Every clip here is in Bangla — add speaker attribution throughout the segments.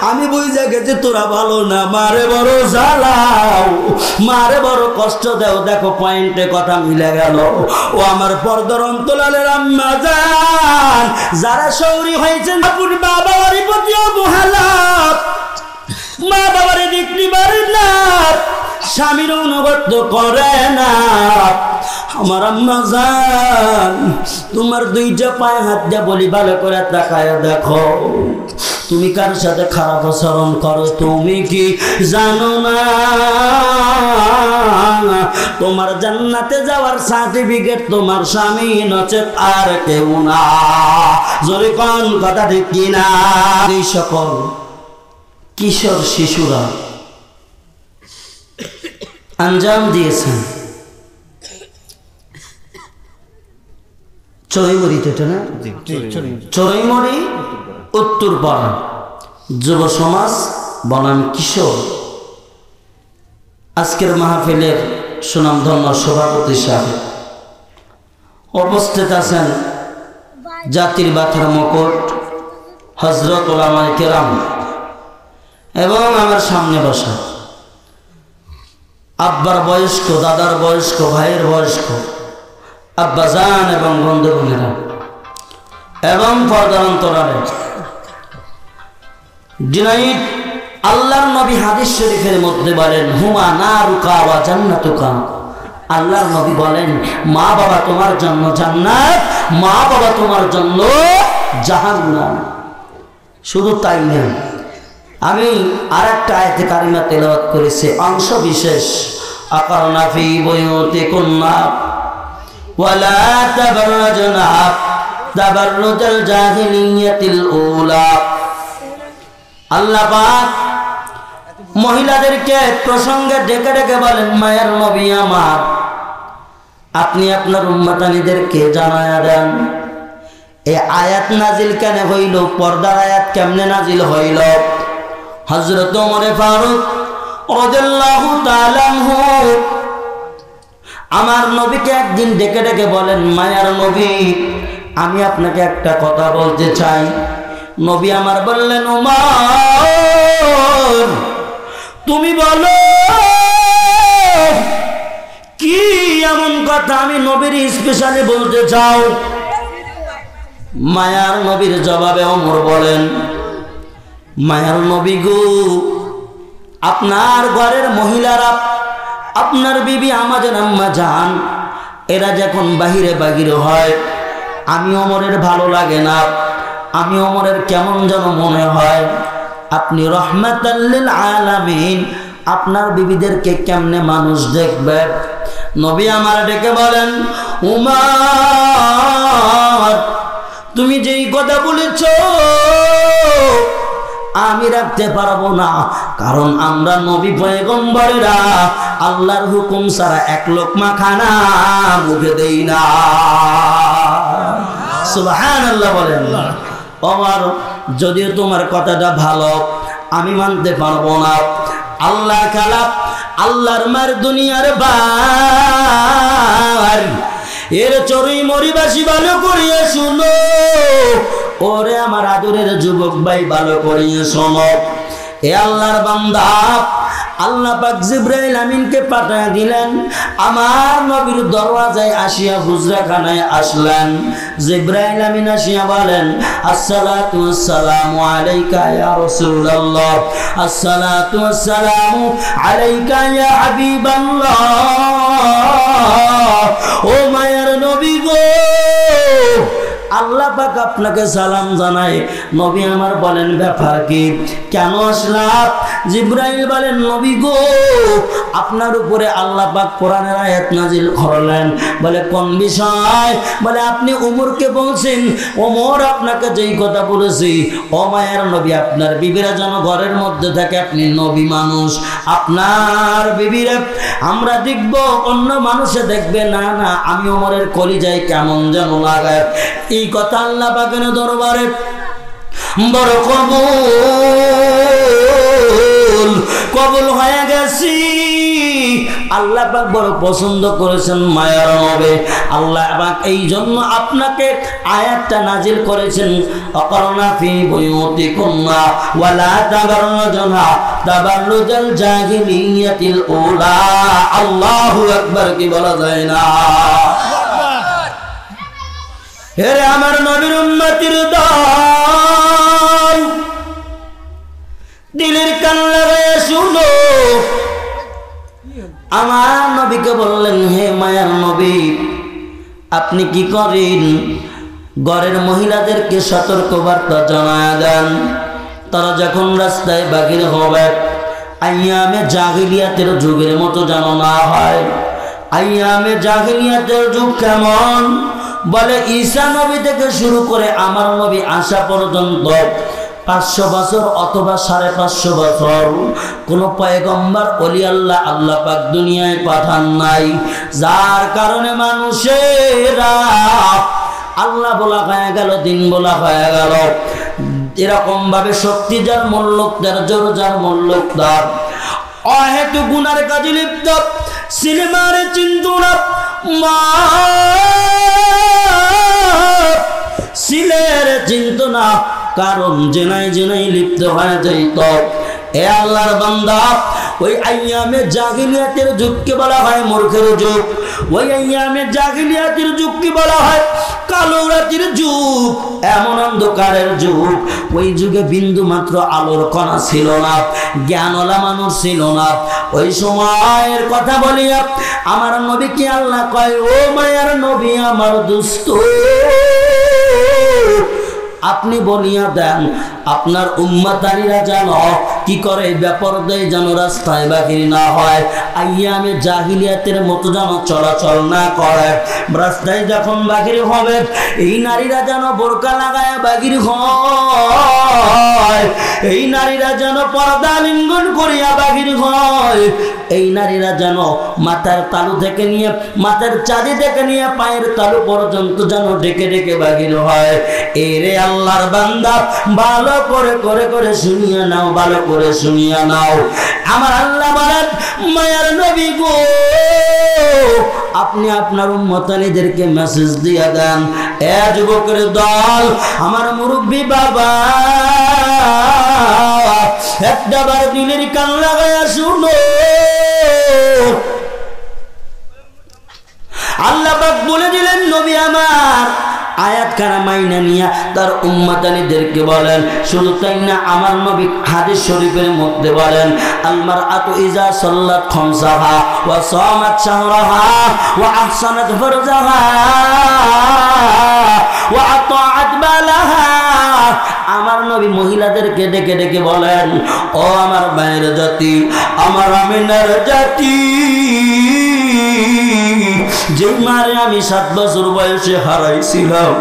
Speaker 1: আমি বুঝে গেছি তোরা ভালো না, মারে বড় জ্বালাও, মারে বড় কষ্ট দাও। দেখো পয়েন্টে কথা মিলে গেল। ও আমার পর্দার অন্তরালের আম্মা জান, যারা শৌরি হয়েছেন আপনি বাবা বাড়ির প্রতি অবহেলা, মা বাবার দিকটি পারে না, স্বামীর অনুগত্য করে না। আমার আম্মা জান, তোমার দুইটা পায়ে হাত দিয়ে বলি ভালো করে তাকায় দেখো, তুমি কার সাথে খারাপ আচরণ করো তুমি কি জানো না? তোমার জান্নাতে যাওয়ার সার্টিফিকেট তোমার স্বামী নচেত আর কেউ না। জোরে কোন কথা ঠিক কিনা? এই সকল কিশোর শিশুরা আঞ্জাম দিয়েছেন চড়াইমড়িতে, এটা না চড়াইমড়ি উত্তরপাড়া যুব সমাজ বনাম কিশোর। আজকের মাহফিলের সুনামধন্য সভাপতি সাহেব উপস্থিত আছেন জাতির বাথার মুকুট হযরত উলামায়ে কেরাম এবং আমার সামনে বসা আব্বার বয়স্ক, দাদার বয়স্ক, ভাইয়ের বয়স্ক আব্বাজান এবং বন্ধু বোনেরা এবং পর্দার অন্তরালে ডিনাইট। আল্লাহর নবী হাদিস শরীফের মধ্যে বলেন হুমা নারুকা ওয়া জান্নাতুকা। আল্লাহর নবী বলেন মা বাবা তোমার জন্য জান্নাত, মা বাবা তোমার জন্য জাহান্নাম। শুধু তাই না, আমি আরেকটা আয়াতে কারিমা তেলাওয়াত করেছি অংশ বিশেষ। আকারনা ফি বুয়ুতিকুন্না ওয়ালা তাবাররাজনা তাবাররুজাল জাহিলিয়াতিল উলা। আল্লাহ পাক মহিলাদেরকে প্রসঙ্গে ডেকে ডেকে বলেন মায়ের নবী আমার, আপনি আপনার উম্মতানিদেরকে জানায়া দেন এই আয়াত নাজিল কেন হইল, পর্দার আয়াত কেমনে নাজিল হইল। হযরত ওমর ফারুক রাদিয়াল্লাহু তাআলা আনহু আমার নবীকে একদিন ডেকে ডেকে বলেন মায়ার নবী, আমি আপনাকে একটা কথা বলতে চাই। নবী আমার বললেন ওমর তুমি বলো কি এমন কথা আমি নবীর স্পেশালি বলতে চাও? মায়ার নবীর জবাবে ওমর বলেন মায়ার নবী গো, আপনার ঘরের মহিলারা, আপনার বিবি আমাদের আম্মা জান, এরা যখন বাহিরে বাহিরে হয় আমি ওমরের ভালো লাগে না, আমি ওমরের কেমন যেন মনে হয়। আপনি রহমাতাল লিল আলামিন, আপনার বিবিদেরকে কেমনে মানুষ দেখবে? নবী আমার ডেকে বলেন উমর তুমি যেই কথা বলেছ আমি রাখতে পারবো না, কারণ আমরা নবী পয়গম্বরেরা আল্লাহর হুকুম ছাড়া এক লোকমা খানা মুখে দেই না। সুবহানাল্লাহ বলেন। ওমর যদিও তোমার কথাটা ভালো আমি মানতে পারবো না, আল্লাহ খালাপ আল্লাহর মার দুনিয়ার বার, এর চড়ুই মরিবাসী ভালো করিয়ে শুনো। ওরে আমার আদরের যুবক ভাই ভালো করিয়ে শোনো, এ আল্লাহর বান্দা আল্লাহ পাক জিবরাইল আমিনকে পাঠিয়ে দিলেন আমার নবীর দরওয়াজায় আসিয়া হুজরাখানায় আসলেন। জিবরাইল আমিন আসিয়া বলেন আসসালাতু ওয়াসসালামু আলাইকা ইয়া রাসূলুল্লাহ, আসসালাতু ওয়াসসালামু আলাইকা ইয়া হাবিবাল্লাহ। ও মায়ের নবী গো, আল্লাহ পাক আপনাকে সালাম জানায়। নবী আমার বলেন ব্যাপার কি, কেন আসলাম? জিবরাইল বলেন নবী গো, আপনার উপরে আল্লাহ পাক কোরআনের আয়াত নাজিল করলেন। বলে কোন বিষয়? বলে আপনি ওমরকে বলছেন, ওমর আপনাকে যেই কথা বলেছি, ও মায়ের নবী আপনার বিবিরা যেন ঘরের মধ্যে থাকে, আপনি নবী মানুষ, আপনার বিবিরা আমরা দেখব অন্য মানুষে দেখবে না, না আমি ওমরের কলিজায় কেমন যেন লাগায়। এই কথা আল্লাহ পাকের দরবারে বড় কবুল হয়ে গেছি। আল্লাহ পাক বড় পছন্দ করেছেন মায়ার নবী। আল্লাহ পাক এই জন্য আপনাকে আয়াতটা নাজিল করেছেন, অকরনা ফি বুয়ুতিকুন্না ওয়ালা তাবাররুজনা তাবাররুজাল জাহিলিয়াতিল উলা। আল্লাহু আকবার কি বলা যায় না? হে আমার নবীর উম্মতির দল, দিলের কান লাগায়ে শুনো। আমার নবীকে বললেন, হে মায়ার নবী, আপনি কি করেন? ঘরের মহিলাদেরকে সতর্ক বার্তা জানায়া দেন, তারা যখন রাস্তায় বাহির হবে আইয়ামে জাহিলিয়াতের যুগের মতো যেন না হয়। আইয়ামে জাহিলিয়াতের যুগ কেমন? বলে ঈসা নবী থেকে শুরু করে আমার নবী আসা পর্যন্ত 500 বছর অথবা 550 বছর কোন পয়গম্বর ওলি আল্লাহ আল্লাহ পাক দুনিয়ায় পাঠান নাই, যার কারণে মানুষেরা আল্লাহ বলা হয়ে গেল, দিন বলা হয়ে গেল। এরকম ভাবে শক্তি যার মূল্যক তার, জোর যার মূল্যক তার। অহেতু গুনার কাজে লিপ্ত, সিনেমার চিন্তনা সিলের চিন্তনা, কারণ জেনায় জেনায় লিপ্ত হয়ে যাইত। এ আল্লাহর বান্দা, ওই আইয়ামে জাহিলিয়াতের যুগকে বলা হয় মূর্খের যুগ। ওই আইয়ামে জাহিলিয়াতের যুগকে বলা হয় কালো রাতের যুগ, এমন অন্ধকারের যুগ। ওই যুগে বিন্দু মাত্র আলোর কণা ছিল না, জ্ঞানওয়ালা মানুষ ছিল না। ওই সময়ের কথা বলিয়া আমার নবীকে আল্লাহ কয়, ও মায়ার নবী আমার দুস্থ, আপনি বলিয়া দেন আপনার উম্মতানিরা যেন কি করে, বেপরদায় যেন রাস্তায় বাহির না হয়, আইয়ামে জাহিলিয়াতের মতো যেন চলাচল না করে। রাস্তায় যখন বাহির হবে এই নারীরা যেন বোরকা লাগায় বাহির হয়, এই নারীরা যেন পর্দা লিঙ্গন করিয়া বাহির হয়, এই নারীরা যেন মাথার তালু থেকে নিয়ে, মাথার চাঁদি থেকে নিয়ে পায়ের তালু পর্যন্ত যেন ডেকে ডেকে বাহির হয়। এরে আল্লাহর বান্দা, ভালো করে করে করে শুনিয়া নাও, ভালো করে শুনিয়া নাও। আমার আল্লাহ বলেন, মায়ার নবী গো, আপনি আপনার উম্মতানিদেরকে মেসেজ দিয়া দেন, এ যুবকের দল, আমার মুরব্বী বাবা, একটাবার দিলের কান লাগায়া শুনো। আল্লাহ পাক বলে দিলেন, নবী আমার আয়াত খানা মাইনা নিয়া তার উম্মতানিদেরকে বলেন। শুধু তাই না, আমার নবী হাদিস শরীফের মধ্যে বলেন, আল মারআতু ইজা সাল্লাত খামসাহা ওয়া সামাত শাহরাহা ওয়া আহসানাত ফারজাহা ওয়া আতাআত বালাহা। আমার নবী মহিলাদেরকে ডেকে ডেকে বলেন, ও আমার মায়ের জাতি, আমার আমিনার জাতি, যে মারে আমি 7 বছর বয়সে হারাইছিলাম,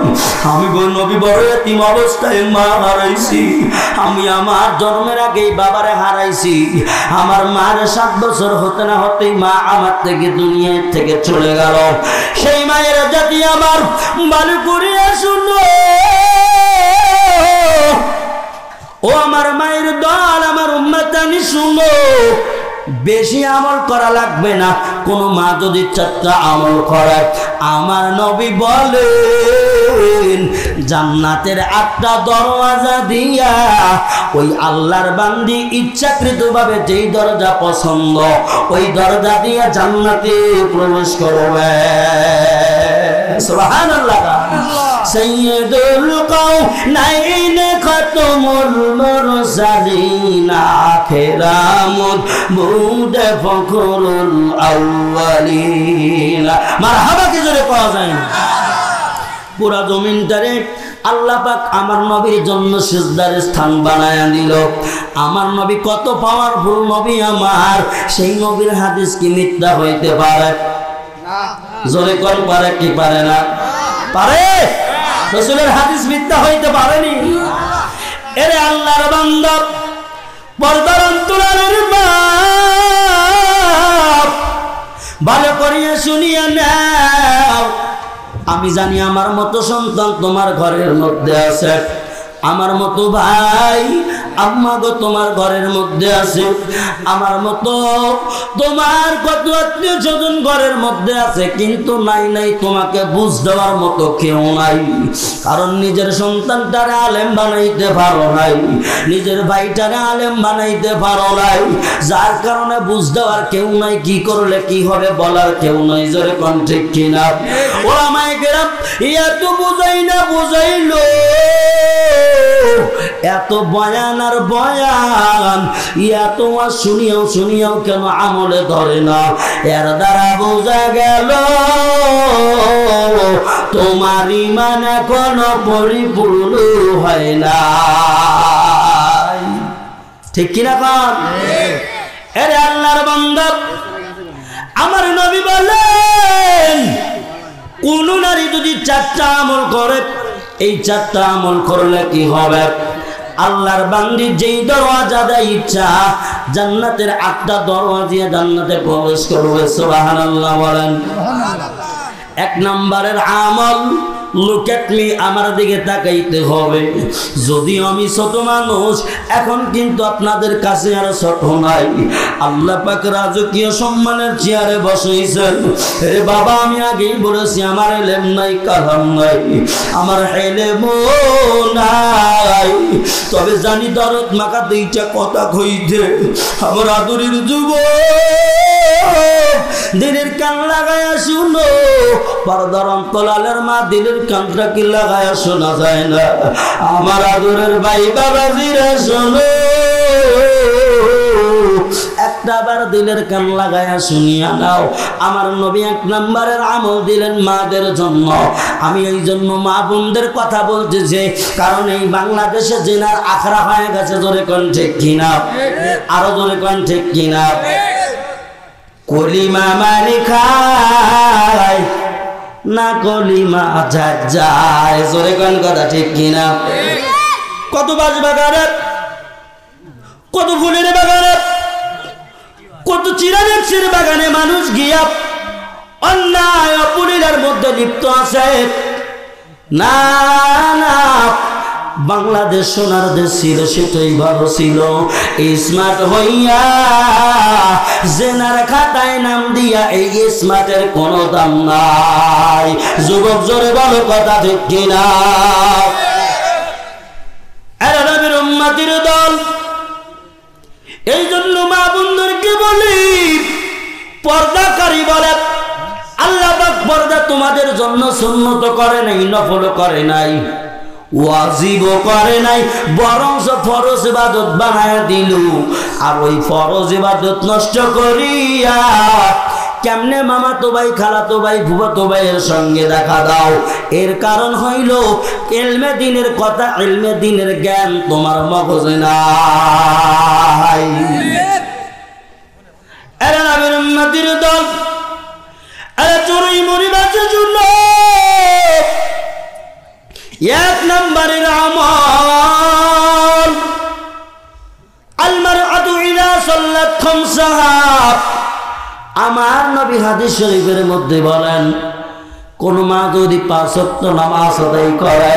Speaker 1: আমি নবী বড় এতিম অবস্থায় মা হারাইছি, আমি আমার জন্মের আগেই বাবারে হারাইছি। আমার মার 7 বছর হতে না হতেই মা আমার থেকে দুনিয়া থেকে চলে গেল। সেই মায়ের জাতি আমার ভালো করিয়া শুনো, ও আমার মায়ের দল, আমার উম্মতানি শুনো। বেশি আমল করা লাগবে না, কোন মা যদি 4টা আমল করে, আমার নবী বলেন জান্নাতের 8টা দরওয়াজা দিয়া ওই আল্লাহর বান্দি ইচ্ছাকৃতভাবে যেই দরজা পছন্দ ওই দরজা দিয়া জান্নাতে প্রবেশ করবে। সুবহানাল্লাহ। সাইয়্যিদুল কাওনাইন খাতামুল মুরসালিন আখিরামুল বুদে ফখরুল আউয়ালিন। মারহাবা কি জোরে পাওয়া যায় না? পুরা জমিনটারে আল্লাহ পাক আমার নবীর জন্য সিজদার স্থান বানায়া দিল। আমার নবী কত পাওয়ারফুল নবী আমার, সেই নবীর হাদিস কি মিথ্যা হইতে পারে? না। জোরে কোন পারে কি পারে না? পারে। রাসূলের হাদিস মিথ্যা হইতে পারেনি। এরে আল্লাহর বান্দা, পর্দার অন্তরালের মা, ভালো করিয়া শুনিয়া নাও। আমি জানি আমার মতো সন্তান তোমার ঘরের মধ্যে আছে, আমার মতো ভাই আম্মা গো তোমার ঘরের মধ্যে আছে, আমার মতো তোমার কত আত্মীয় স্বজন ঘরের মধ্যে আছে, কিন্তু নাই তোমাকে বুঝ দেওয়ার মতো কেউ নাই। কারণ নিজের সন্তানটারে আলেম বানাইতে পারো নাই, নিজের ভাইটারে আলেম বানাইতে পারো নাই, যার কারণে বুঝ দেওয়ার কেউ নাই, কি করলে কি হবে বলার কেউ নাই। জোরে কোন ঠিক কিনা? ও আমায় গেরাম এত বুঝাই না বুঝাইলো, এত বয়ান আর বয়ান, এত শুনিয়াও কেন আমলে ধরে না? এর দ্বারা বোঝা গেল তোমার ঈমান এখনো পরিপূর্ণ হয় না। ঠিক কিনা কন? এরে আল্লাহর বান্দা, আমার নবী বলেন কোন নারী যদি 4টা আমল করে, এই 4টা আমল করলে কি হবে? আল্লাহর বান্দির যেই দরওয়াজা দেয় ইচ্ছা, জান্নাতের 8টা দরওয়াজা দিয়ে জান্নাতে প্রবেশ করবে। সুবহানাল্লাহ বলেন। 1 নম্বরের আমল, লুক এট মি, আমার দিকে তাকাইতে হবে। যদিও আমি ছোট মানুষ, এখন কিন্তু আপনাদের কাছে আর ছোট নাই। আল্লাহ পাক রাজকীয় সম্মানের চেয়ারে বসাইছেন। রে বাবা, আমি আগেই বলেছি আমার ইলম নাই, কালাম নাই, আমার ইলম নাই, তবে জানি দরদ মাখা 2টা কথা কইতে। আমার আদরের যুবক, দিনের কান লাগায়া শুনো, পর্দার অন্তরালের মা দিলের কানটা কি লাগায়া শোনা যায় না? আমার আদরের ভাই বাবাজিরা শোনো, একটাবার দিলের কান লাগায়া শুনিয়া নাও। আমার নবী 1 নম্বরের আমল দিলেন মাদের জন্য। আমি এই জন্য মা বোনদের কথা বলতেছি, কারণ এই বাংলাদেশে জিনার আখড়া হয়ে গেছে। জোরে কোন ঠিক কিনা? আরো জোরে কোন ঠিক কিনা? কলিমা মারি খায় না কলিমা যায়। জোরে কোন কথা ঠিক কিনা? কত বাস বাগানে, কত ফুলের বাগানে, কত চিরানেক্সের বাগানে মানুষ গিয়া অন্যায় অপরাধের মধ্যে লিপ্ত আছে। না না, বাংলাদেশ সোনার দেশ ছিল, সেটাই ভালো ছিল। স্মার্ট হইয়া জেনার খাতায় নাম দিয়া এই স্মার্টের কোনো দাম নাই। যুবক জোরে বলো কথা ঠিক কিনা? এরা নবীর উম্মতির দল। এই জন্য মা বন্ধুরকে বলি, পর্দাকারী বলে আল্লাহ পাক পর্দা তোমাদের জন্য সুন্নত করে নাই, নফল করে নাই, ওয়াজিবও করে নাই, বরং ফরজ ইবাদত বানায় দিল। আর ওই ফরজ ইবাদত নষ্ট করিয়া কেমনে মামাতো ভাই, খালাতো ভাই, ফুফাতো ভাইয়ের সঙ্গে দেখা দাও। এর কারণ হইল ইলমে দ্বীনের কথা, ইলমে দ্বীনের জ্ঞান তোমার মগজে নাই। এরা নবীর উম্মতির দল, এরা চোরই মরিবাচের জন্য 1 নম্বরের আমল, আল মারআতু ইযা সাল্লাত খামসাহা। আমার নবী হাদিস শরীফের মধ্যে বলেন, কোন মা যদি 5 ওয়াক্ত নামাজ আদায় করে,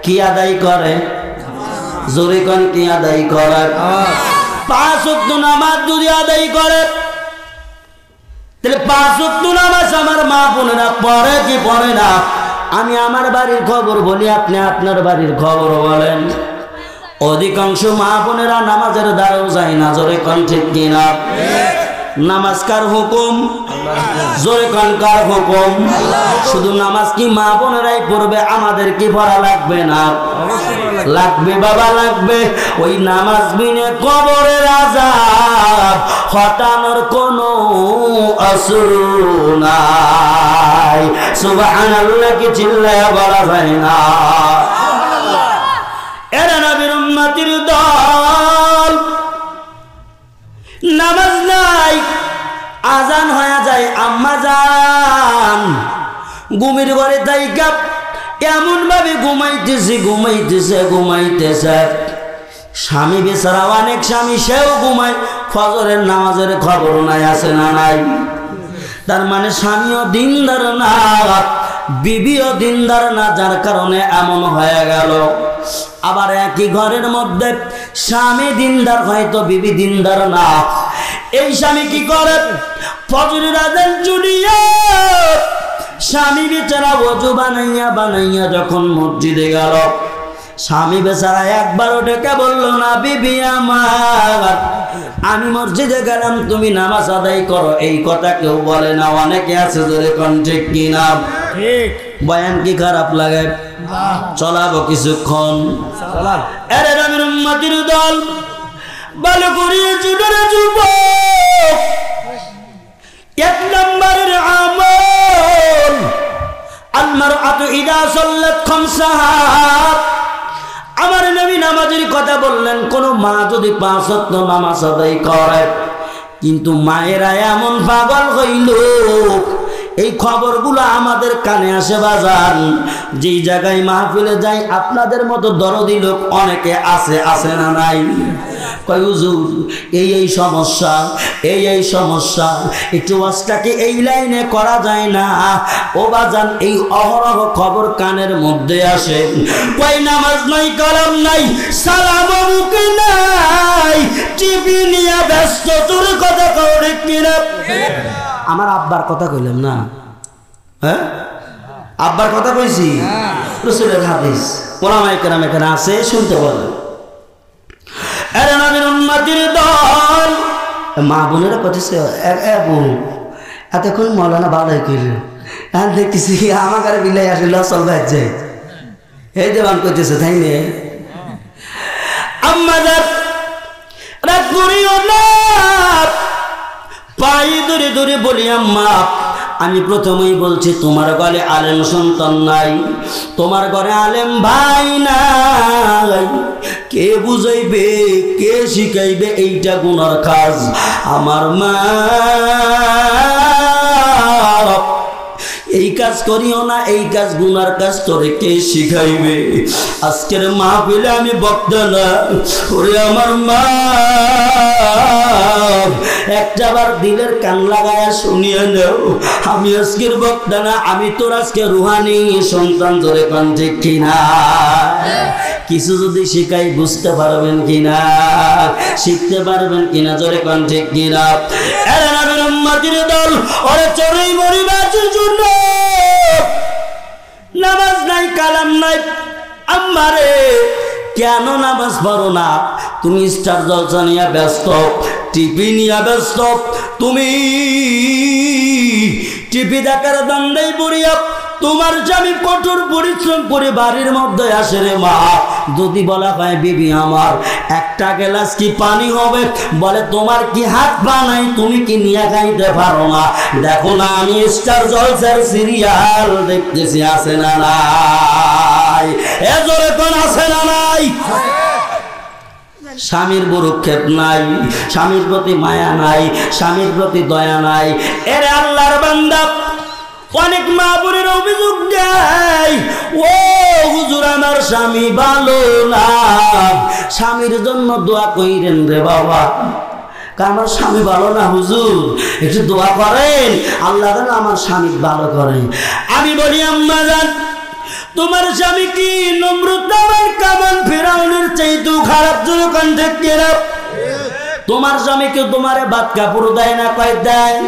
Speaker 1: কি আদায় করে? জোরে কোন কি আদায় করে? 5 ওয়াক্ত নামাজ যদি আদায় করে, তাহলে 5 ওয়াক্ত নামাজ আমার মা বোনেরা পড়ে কি পড়ে না? আমি আমার বাড়ির খবর বলি, আপনি আপনার বাড়ির খবর বলেন। অধিকাংশ মা বোনেরা নামাজের দ্বারাও যায় না। জোরে কোন ঠিক কিনা? নামাজ কার হুকুম? জোরে কোন কার হুকুম? শুধু নামাজ কি মা বোনেরাই পড়বে, আমাদের কি পড়া লাগবে না? লাগবে বাবা, লাগবে। ওই নামাজ বিনে কবরের আযাব হটানোর কোনো আসর নাই। সুবহানাল্লাহ কি চিল্লায়া বলা যায় না? এরা নবীর উম্মতির দল। নামাজ নাই, আজান হয়ে যায়, আম্মা জান ঘুমের ঘরে থাইকা এমন ভাবে ঘুমাইতেছে। স্বামী বেচারা, অনেক স্বামী সেও ঘুমায়, ফজরের নামাজের খবর নাই, আছে না নাই? তার মানে স্বামীও দিনদার না, বিবিও দিনদার না, যার কারণে এমন হয়ে গেল। আবার একই ঘরের মধ্যে স্বামী দিনদার হয়তো বিবি দিনদার না। এই স্বামী কি করে? ফজরের আযান শুনিয়া স্বামী বেচারা ওযু বানাইয়া যখন মসজিদে গেল, স্বামী বেচারা একবারও ডেকে বলল না, বিবি আমার আমি মসজিদে গেলাম, তুমি নামাজ আদায় করো। এই কথা কেউ বলে না। অনেকে আছে জোরে কোন ঠিক কিনা? ঠিক। বয়ান কি খারাপ লাগে? চলাবো কিছুক্ষণ। আরে নবীর উম্মতির দল, ভালো করিয়ে চুটরে যুবক, এক নম্বরের আমল আল মারআতু ইযা সাল্লাত খামসাহা। আমার নবী নামাজের কথা বললেন, কোন মা যদি 5 ওয়াক্ত নামাজ আদায় করে, কিন্তু মায়েরা এমন পাগল হইল, এই খবরগুলো আমাদের কানে আসে বাজান। যেই জায়গায় মাহফিলে যাই, আপনাদের মতো দরদি লোক অনেকে আছে না নাই? কয় হুজুর এই সমস্যা, এই সমস্যা, একটু ওয়াজটাকে এই লাইনে করা যায় না? ও বাজান, এই অহরহ খবর কানের মধ্যে আসে। কয় নামাজ নাই, কালাম নাই, সালাম মুখে নাই, টিভি নিয়ে ব্যস্ত। তোর কথা কওরে কিনা? আমার আব্বার কথা কইলাম না? হ্যাঁ, আব্বার কথা কইছি। রাসূলের হাদিস ওলামায়ে কেরাম এখানে আছে, শুনতে বলেন। আরে নবীর উম্মতির দল, মা বোনেরা কইতেছে, বোন এতক্ষণ মৌলানা ভালোই কইল, এখন দেখতেছি আমার ঘরে বিলাই আসলে চল যাচ্ছে, এই দেবান কইতেছে, তাই নে আম্মাদের রাত করিও না। পাই ধরে ধরে বলি, আম্মা আমি প্রথমেই বলছি, তোমার ঘরে আলেম সন্তান নাই, তোমার ঘরে আলেম ভাই নাই, কে বুঝাইবে, কে শিখাইবে? এইটা গুনার কাজ। আমার মা এই কাজ করিও না, এই কাজ গুনার কাজ, তোরে কে শিখাইবে? আজকের মাহফিলে আমি বক্তা না, ওরে আমার মা একটাবার দিলের কান লাগায়া শুনিয়ে নাও, আমি আজকের বক্তা না, আমি তোর আজকে রুহানি সন্তান। ধরে কোন ঠিক কিনা? কিছু যদি শিখাই বুঝতে পারবেন কিনা, শিখতে পারবেন কিনা? জোরে কোন ঠিক কিনা? আরে নবীর উম্মতির দল, ওরে চড়ুই মরিবাচের জন্য নামাজ নাই, কালাম নাই। আম্মারে কেন নামাজ পড়ো না? তুমি স্টার জলসা নিয়ে ব্যস্ত, টিভি নিয়ে ব্যস্ত, তুমি টিভি দেখার দান্দাই পড়িয়া তোমার স্বামী কঠোর পরিশ্রম করে বাড়ির মধ্যে আসে রে মা। যদি বলা হয় বিবি আমার একটা গ্লাস কি পানি হবে, বলে তোমার কি হাত পা নাই, তুমি কি নিয়ে খাইতে পারো না? দেখো না, আমি স্টার জলসার সিরিয়াল দেখতেছি, আছে না নাই? এ জোরে কোন আছে না নাই? স্বামীর বুরুক্ষেপ নাই, স্বামীর প্রতি মায়া নাই, স্বামীর প্রতি দয়া নাই। এরে আল্লাহর বান্দা, অনেক মা বোনের অভিযোগ দেয়, ও হুজুর আমার স্বামী ভালো না, স্বামীর জন্য দোয়া কইরেন রে বাবা। আমার স্বামী ভালো না হুজুর, একটু দোয়া করেন, আল্লাহ যেন আমার স্বামী ভালো করেন। আমি বলি, আম্মা জান, তোমার স্বামী কি নমরুদ্দার কামান ফেরাউনের চাইতেও খারাপ? যখন থেকে তোমার স্বামীকে তোমার ভাত কাপড় দেয় না? কয় দেয়।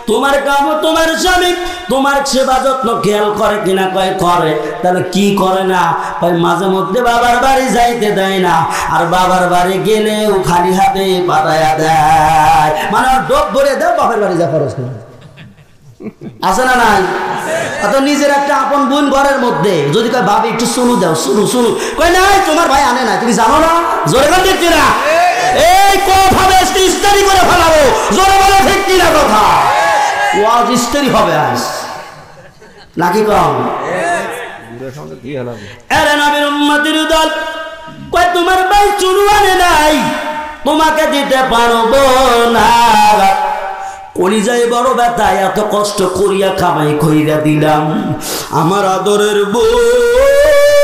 Speaker 1: তোমার কাম, তোমার স্বামী তোমার সেবা যত্ন খেয়াল করে কিনা? কয় করে। তাহলে কি করে না? কয় মাঝে মধ্যে বাবার বাড়ি যাইতে দেয় না, আর বাবার বাড়ি গেলেও খালি হাতে পাঠায়া দেয়, মানে ডোব ভরে দেও, বাবার বাড়ি যা খরচ করে। আছে না নাই? অত নিজের একটা আপন বোন ঘরের মধ্যে যদি কয় ভাবি একটু শুনু দাও, শুনু, কয় নাই তোমার ভাই আনে না, তুমি জানো না? জোরে করে দেখছি না, এই কথা বেশ ইস্তারি করে ফেলাবো। জোরে বলে ঠিক কিনা কথা? ওয়াজ ইস্তারি হবে আজ নাকি কম? আরে নবীর উম্মতির দল, কয় তোমার ভাই চুনু আনে নাই, তোমাকে দিতে পারবো না। কলিজায় বড় ব্যথা, এত কষ্ট করিয়া কামাই কইরা দিলাম, আমার আদরের বোন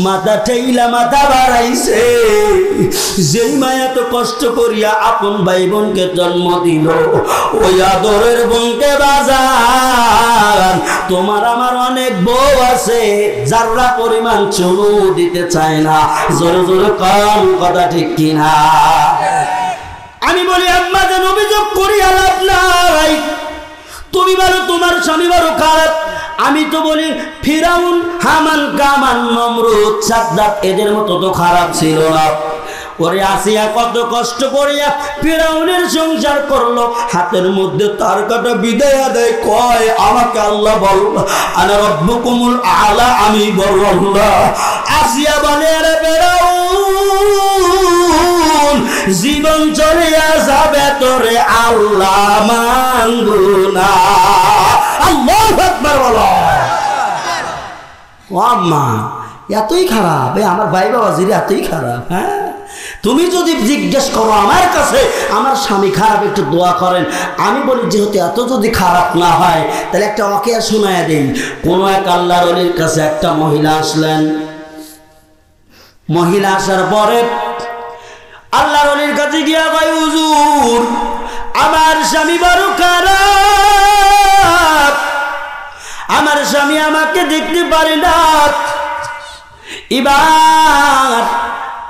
Speaker 1: মাথা ঠেইলা মাথা বাড়াইছে। যেই মায়া তো কষ্ট করিয়া আপন ভাই বোনকে জন্ম দিল, ওই আদরের বোনকে বাজার তোমার আমার অনেক বউ আছে যারা পরিমাণ চুমু দিতে চায় না। জোরে জোরে কান কথা ঠিক কিনা? আমি বলি আম্মা যেন অভিযোগ করিয়া লাভ নাই। তুমি বলো তোমার স্বামী বড় খারাপ, আমি তো বলি ফিরাউন, হামান, কামান, নমরুদ, সাদ্দাত এদের মতো তো খারাপ ছিল না। ওরে আসিয়া কত কষ্ট করিয়া ফিরাউনের সংসার করলো, হাতের মধ্যে তার কাটা বিদায় দেয়, কয় আমাকে আল্লাহ বল, আনা রব্বুকুমুল আলা, আমি বড় আল্লাহ। আসিয়া বলে রে ফিরাউন, জীবন চলিয়া যাবে তোরে আল্লাহ মানবো না। আল্লাহু আকবার বলো। ও আম্মা এতই খারাপ? আমার ভাই বাবাজির এতই খারাপ? হ্যাঁ, তুমি যদি জিজ্ঞেস করো আমার কাছে আমার স্বামী খারাপ, একটু দোয়া করেন। আমি বলি যেহেতু এত যদি খারাপ না হয় তাহলে একটা ওয়াকিয়া শোনায় দিন। কোন এক আল্লাহর ওলির কাছে একটা মহিলা আসলেন। মহিলা আসার পরে আল্লাহর ওলির কাছে গিয়া কয়, হুজুর আমার স্বামী বড় খারাপ, আমার স্বামী আমাকে দেখতে পারে না। এবার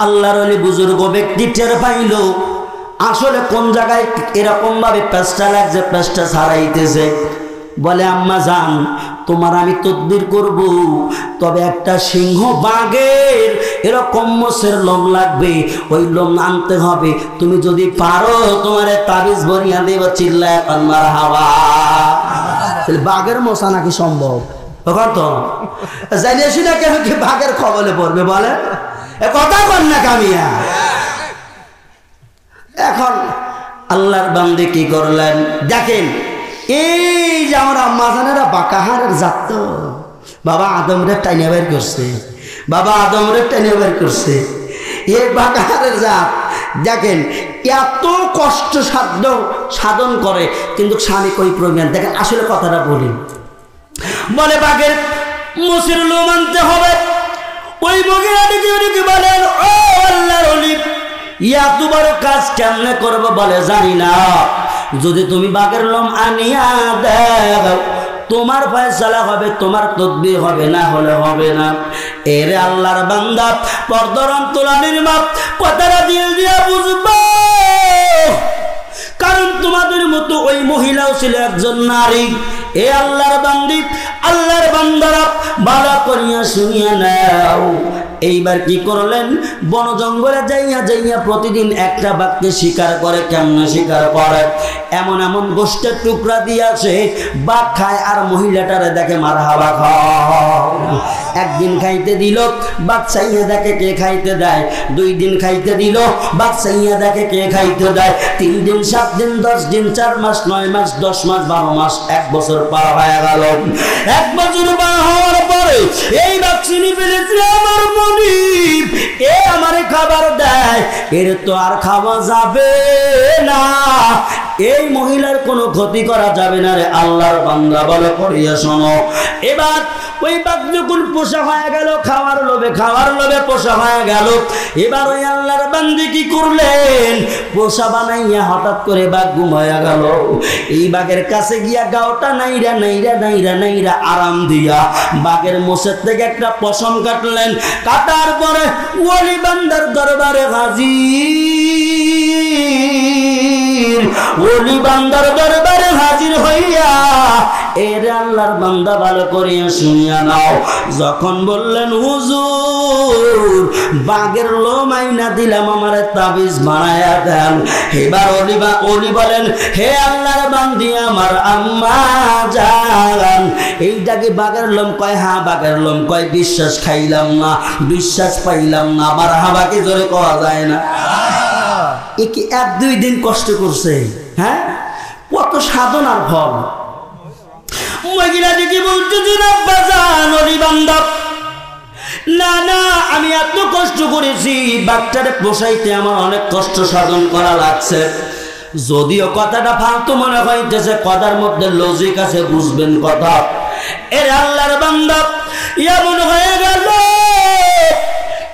Speaker 1: আল্লাহর ওলি বুজুর্গ ব্যক্তি টের পাইল আসলে কোন জায়গায় এরকম ভাবে পেস্টা লাগছে, পেস্টা ছাড়াইতেছে। বলে আম্মা জান, তোমার আমি তদবির করব, তবে একটা সিংহ বাঘের এরকম মোষের লোম লাগবে, ওই লোম আনতে হবে। তুমি যদি পারো তোমারে তাবিজ ভরিয়া দেব, চিল্লায় মারহাবা। বাঘের মোষা নাকি সম্ভব? কত জানিয়েছি না কেন কি বাঘের কবলে পড়বে? বলে কথা কর না কামিয়া। এখন আল্লাহর বান্দে কি করলেন দেখেন, এই যে আমরা মাজানেরা বাঁকাহারের জাত তো, বাবা আদমরে টাইনে বের করছে, বাবা আদমরে টাইনে বের করছে। এই বাঁকাহারের জাত দেখেন এত কষ্ট সাধ্য সাধন করে, কিন্তু স্বামী কই প্রজ্ঞান। দেখেন আসলে কথাটা বলি, বলে বাঘের মোষের লোম আনতে হবে। ওই মহিলাটিকে বলেন, ও আল্লাহর ওলি, এত বড় কাজ কেমনে করবো? বলে জানি না, যদি তুমি বাঘের লোম আনিয়া দাও তোমার ফয়সালা হবে, তোমার তদবির হবে, না হলে হবে না। এরে আল্লাহর বান্দা, পর্দার অন্তরালের মাপ কথাটা দিল দিয়া বুঝবো, কারণ তোমাদের মতো ওই মহিলাও ছিল একজন নারী। এ আল্লাহর বান্দি, আল্লাহর বান্দারা ভালো করিয়া শুনিয়া নাও। এইবার কি করলেন, বন জঙ্গলে যাইয়া যাইয়া প্রতিদিন একটা বাঘকে শিকার করে। কেমন শিকার করে? এমন এমন গোষ্ঠের টুকরা দিয়েছে, বাঘ খায় আর মহিলাটারে দেখে মারহাবা খাও। একদিন খাইতে দিল, বাঘ চাইয়া দেখে কে খাইতে দেয়। 2 দিন খাইতে দিল, বাঘ চাইয়া দেখে কে খাইতে দেয়। 3 দিন, 7 দিন, 10 দিন, 4 মাস, 9 মাস, 10 মাস, 12 মাস, 1 বছর পার হয়ে গেল। 1 বছর পার হওয়ার পরে এই বাঘ চিনি ফেলেছে আমার মনিব, এ আমারে খাবার দেয়, এর তো আর খাওয়া যাবে না। এই মহিলার কোনো ক্ষতি করা যাবে না রে আল্লাহর বান্দা, বলে করিয়া শোনো। এবার ওই বাঘ যখন পোষা হয়ে গেল, খাওয়ার লোভে পোষা হয়ে গেল। এবার ওই আল্লাহর বান্দি কি করলেন, পোষা বানাইয়া হঠাৎ করে বাঘ ঘুমাইয়া গেল। এই বাঘের কাছে গিয়া গাওটা নাইরা নাইরা নাইরা নাইরা আরাম দিয়া বাঘের মোষের থেকে একটা পশম কাটলেন। কাটার পরে ওলি বান্দার দরবারে হাজির, ওলি বান্দার দরবারে হাজির হইয়া এর আল্লাহর বান্দা ভালো করিয়া শুনিয়া নাও। যখন বললেন হুজুর বাঘের লোম আইনা দিলাম, আমারে তাবিজ বানায়া দেন। এবার ওলি বলেন, হে আল্লাহর বান্দি আমার আম্মা জান, এইটাকে বাঘের লোম? কয় হ্যাঁ বাঘের লোম। কয় বিশ্বাস খাইলাম না, বিশ্বাস পাইলাম না। আমার হাবাকে জোরে কওয়া যায় না। এ কি 1-2 দিন কষ্ট করছে? হ্যাঁ, কত সাধনার ফল। মহিলা দিদি বলছে না না, আমি এত কষ্ট করেছি, বাচ্চারে পোষাইতে আমার অনেক কষ্ট সাধন করা লাগছে। যদিও কথাটা ফালতু মনে হইতেছে, কথার মধ্যে লজিক আছে, বুঝবেন কথা। এর আল্লাহর বান্দা এমন হয়ে গেল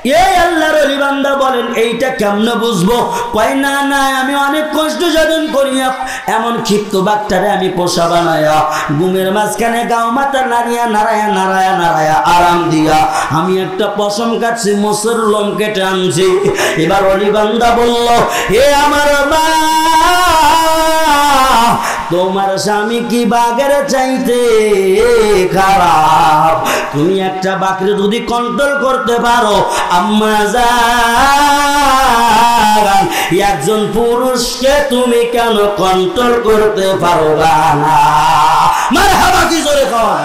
Speaker 1: এই আল্লাহর ওলি বান্দা বলেন এইটা কেমনে বুঝবো? কয় না না, আমি অনেক কষ্ট সাধন করিয়া এমন ক্ষিপ্ত বাঘটারে আমি পোষা বানায়া ঘুমের মাঝখানে গাও মাথা নাড়িয়া নাড়ায়া নাড়ায়া নাড়ায়া আরাম দিয়া আমি একটা পশম কাটছি, মোষের লোম কেটে আনছি। এবার ওলি বান্দা বলল, হে আমার মা, তোমার স্বামী কি বাঘের চাইতে খারাপ? তুমি একটা বাঘরে যদি কন্ট্রোল করতে পারো, আম্মা জান, একজন পুরুষকে তুমি কেন কন্ট্রোল করতে পারো না? মারহাবা কি জোরে কর।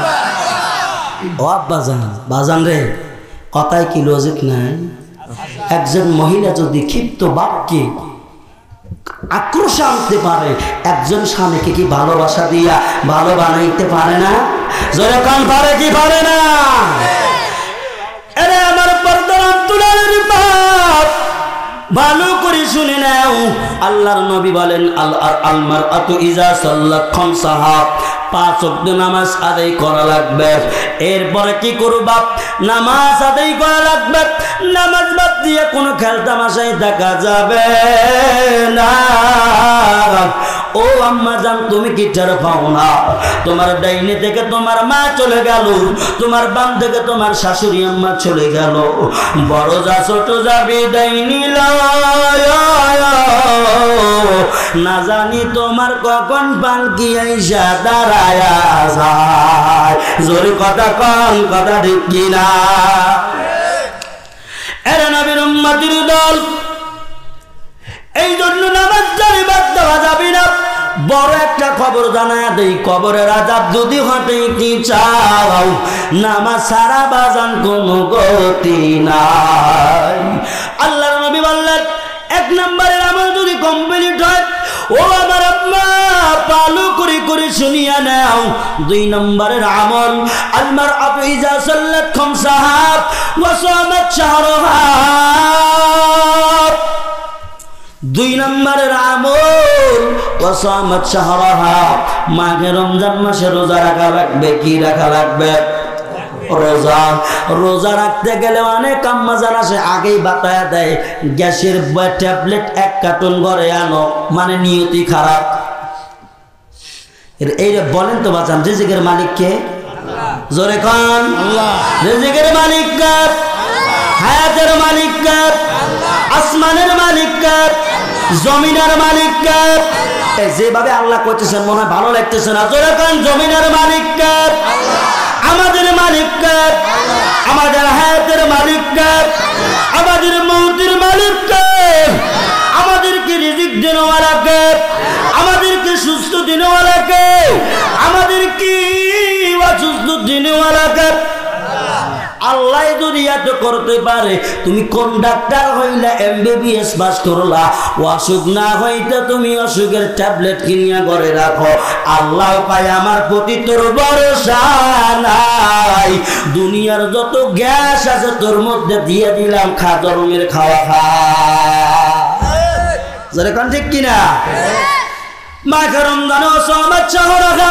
Speaker 1: ও আব্বা জান, বাজান রে, কথায় কি লজিক নাই? একজন মহিলা যদি ক্ষিপ্ত বাক্যে আক্রোশ আনতে পারে, একজন স্বামীকে কি ভালোবাসা দিয়া ভালো বানাইতে পারে না? জোরে কান পারে কি পারে না? আরে আমার পর্দার অন্তরের বাপ, ভালো করে শুনে নাও। আল্লাহর নবী বলেন, আল মারআতু ইজা সাল্লাত খামসাহা, 5 ওয়াক্ত নামাজ আদায় করা লাগবে। এরপরে কি করবা? নামাজ আদায় করা লাগবে। নামাজ বাদ দিয়ে কোনো খেলতামাশায় দেখা যাবে না। ও আম্মা জান, তুমি কি টের পাও না? তোমার ডাইনে থেকে তোমার মা চলে গেল, তোমার বাম থেকে তোমার শাশুড়ি আম্মা চলে গেল। বড় যা ছোট যা বিদায় নিল, না জানি তোমার কখন পালকি আইসা দাঁড়ায়া যায়। জোরে কথা কন, কথা ঠিক কিনা? এরা নবীর উম্মতির দল, এই জন্য নামাজ জারি বাদ দেওয়া যাবে না। বড় একটা খবর জানায় দেই, কবরের আযাব যদি হতে কি চাও, নামাজ সারা বাজান কোনো গতি নাই। আল্লাহর নবী বললেন, 1 নম্বরের আমল যদি কমপ্লিট হয়, ও আমার আম্মা ভালো করে করে শুনিয়া নাও। 2 নম্বরের আমল, আল মারআতু ইজা সাল্লাত খামসাহা ওয়া সামাত শাহরাহা। 2 নম্বরের আমল, ওয়া সামাত শাহরাহা, মাঘে রমজান মাসে রোজা রাখা লাগবে। কি রাখা লাগবে? রোজা। রোজা রাখতে গেলে অনেক আম্মা যারা সে আগেই বাতায়া দেয়, গ্যাসের ট্যাবলেট 1 কার্টন ঘরে আনো, মানে নিয়তি খারাপ। এই বলেন তো বাঁচান, রিজিকের মালিক কে? জোরে খান। রিজিকের মালিক কে? হায়াতের মালিক কে? আসমানের মালিক কে? জমিনের মালিক কে? যেভাবে আল্লাহ করতেছেন মনে হয় ভালো লাগতেছে না। জোরে খান। জমিনের মালিক কে? আমাদের মালিক কে? আমাদের হায়াতের মালিক কে? আমাদের মৌতের মালিক কে? আমাদেরকে রিজিক দেনওয়ালা কে? আমাদেরকে সুস্থ দেনওয়ালা কে? আমাদেরকে অসুস্থ দেনওয়ালা কে? আল্লাহ যদি এত করতে পারে, তুমি কোন ডাক্তার হইলা MBBS পাস করলা, অসুখ না হইতে তুমি অসুখের ট্যাবলেট কিনিয়া ঘরে রাখো। আল্লাহ পায় আমার প্রতি তোর ভরসা নাই। দুনিয়ার যত গ্যাস আছে তোর মধ্যে দিয়ে দিলাম, খা গরমের খাওয়া খা। যারা কোন ঠিক কিনা? মাঘে রমজান ও সামাত শাহরাহা,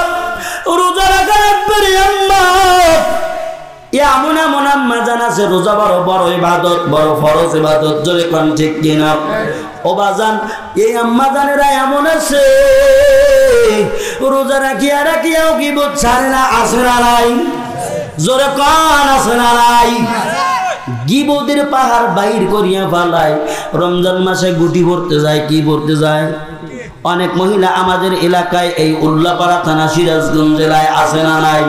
Speaker 1: রোজা রাখা লাগবে আম্মা। এমন এমন আম্মা জান আছে, রোজা বড় বড় ইবাদত, বড় ফরজ ইবাদত। জোরে কোন ঠিক কিনা? ও বাজান, এই আম্মা জানেরা এমন আছে, রোজা রাখিয়া রাখিয়াও কি ছাড়ে না। আছে না নাই? জোরে কোন আছে না নাই? গিবদের পাহাড় বাইর করিয়া ফালায়। রমজান মাসে গুটি ভরতে যায়। কি ভরতে যায়? অনেক মহিলা আমাদের এলাকায়, এই উল্লাপাড়া থানা, সিরাজগঞ্জ জেলায় আছে না নাই?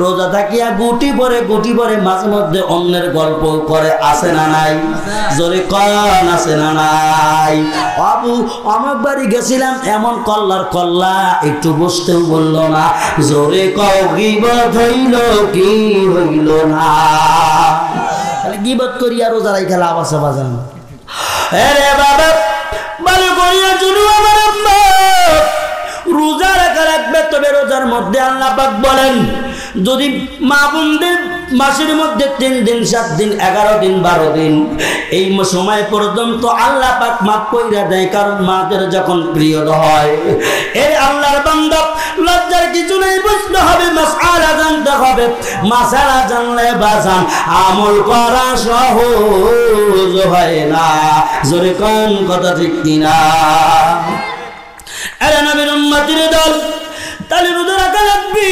Speaker 1: রোজা থাকিয়া গুটি পরে মাঝে মধ্যে অন্যের গল্প করে। আছে না নাই? জোরে কন আছে না নাই? বাবু আমার বাড়ি গেছিলাম, এমন কল্লার কল্লা, একটু বসতেও বলল না। জোরে কও, গীবত হইল কি হইল না? গীবত করিয়া রোজা রাইখা লাভ আছে বাজান? আরে বাবা, ভালো করিয়া শুনো আমার আম্মা, রোজা রাখা রাখবে। তবে রোজার মধ্যে আল্লাহ পাক বলেন, যদি মা বোনদের মাসের মধ্যে 3 দিন 7 দিন 11 দিন 12 দিন এই সময় পর্যন্ত আল্লাহ পাক মাফ কইরা দেয়, কারণ মাদের যখন পিরিয়ড হয়। এই আল্লাহর বান্দা লজ্জার কিছু নেই, বুঝতে হবে মাসআলা জানতে হবে। মাসআলা জানলে বাজান আমল করা সহজ হয় না। জোরে কোন কথা ঠিক কিনা? আরে নবীর উম্মতের দল, তাহলে রোজা রাখা লাগবে।